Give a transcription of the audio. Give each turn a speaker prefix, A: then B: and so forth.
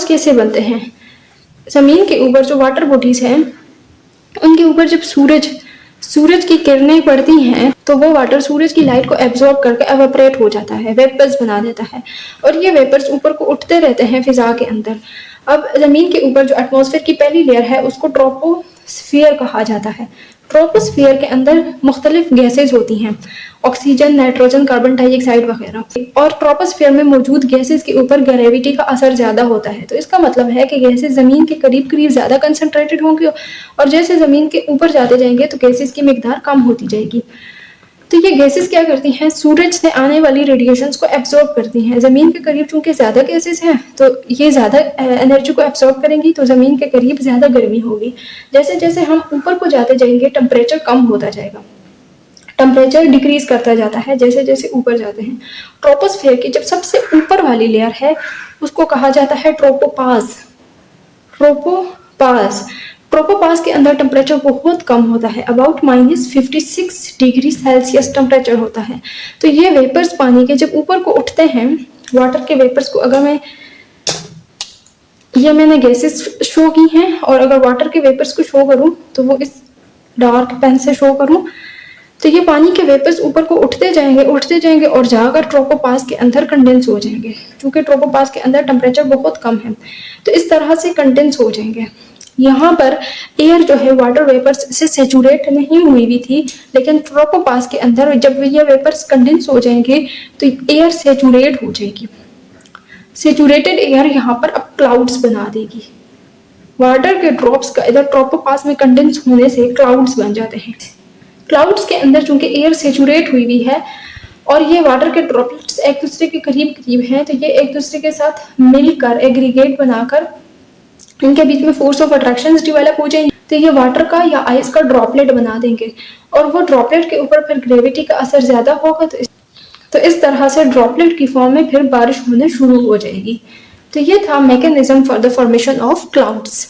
A: Clouds कैसे बनते हैं? ज़मीन के ऊपर जो वाटर बॉडीज़ हैं उनके ऊपर जब सूरज की किरणें पड़ती हैं तो वो वाटर सूरज की लाइट को एब्जॉर्ब करके एवापोरेट हो जाता है, वेपर्स बना देता है, और ये वेपर्स ऊपर को उठते रहते हैं फिजा के अंदर। अब ज़मीन के ऊपर जो एटमॉस्फेयर की पहली लेयर है उसको ट्रोपोस्फियर कहा जाता है। ट्रोपोस्फियर के अंदर मुख्तलिफ गैसेज होती हैं, ऑक्सीजन, नाइट्रोजन, कार्बन डाइऑक्साइड वगैरह। और ट्रोपोस्फियर में मौजूद गैसेज के ऊपर ग्रेविटी का असर ज़्यादा होता है, तो इसका मतलब है कि गैसेज ज़मीन के करीब करीब ज़्यादा कंसनट्रेटेड होंगे, और जैसे ज़मीन के ऊपर जाते जाएंगे तो गैसेज की मिकदार कम होती जाएगी। तो ये गैसेस क्या करती हैं? सूरज से आने वाली रेडिएशंस को एब्जॉर्ब करती हैं। ज़मीन के करीब चूंकि ज़्यादा गैसेस हैं तो ये ज़्यादा एनर्जी को एब्जॉर्ब करेंगी, तो ज़मीन के करीब ज़्यादा गर्मी होगी। जैसे जैसे हम ऊपर को जाते जाएंगे टेम्परेचर कम होता जाएगा, टेम्परेचर डिक्रीज करता जाता है जैसे जैसे ऊपर जाते हैं। ट्रोपोस्फियर की जब सबसे ऊपर वाली लेयर है उसको कहा जाता है ट्रोपोपास। ट्रोपोपास ट्रोपोपास के अंदर टेम्परेचर बहुत कम होता है, अबाउट -56 डिग्री सेल्सियस टेम्परेचर होता है। तो ये वेपर्स पानी के जब ऊपर को उठते हैं, वाटर के वेपर्स को, अगर मैंने गैसेस शो की हैं, और अगर वाटर के वेपर्स को शो करूं तो वो इस डार्क पेन से शो करूं, तो ये पानी के वेपर्स ऊपर को उठते जाएंगे और जाकर ट्रोपोपास के अंदर कंडेंस हो जाएंगे। क्योंकि ट्रोपोपास के अंदर टेम्परेचर बहुत कम है तो इस तरह से कंडेंस हो जाएंगे। यहाँ पर एयर जो है वाटर वेपर्स से सेचुरेट नहीं हुई थी, लेकिन ट्रोपोपास के अंदर जब ये वेपर्स कंडेंस हो जाएंगे तो एयर सेचुरेट हो जाएगी। सेचुरेटेड एयर यहाँ पर अब क्लाउड्स बना देगी। वाटर के ड्रॉप्स का इधर ट्रोपोपास में कंडेंस होने से क्लाउड्स बन जाते हैं। क्लाउड्स के अंदर चूंकि एयर सेचुरेट हुई है और ये वाटर के ड्रॉपलेट्स एक दूसरे के करीब करीब हैं, तो ये एक दूसरे के साथ मिलकर एग्रीगेट बनाकर इनके बीच में फोर्स ऑफ अट्रैक्शन डेवलप हो जाएंगे, तो ये वाटर का या आइस का ड्रॉपलेट बना देंगे, और वो ड्रॉपलेट के ऊपर फिर ग्रेविटी का असर ज्यादा होगा, तो इस तरह से ड्रॉपलेट की फॉर्म में फिर बारिश होने शुरू हो जाएगी। तो ये था mechanism for the formation of clouds.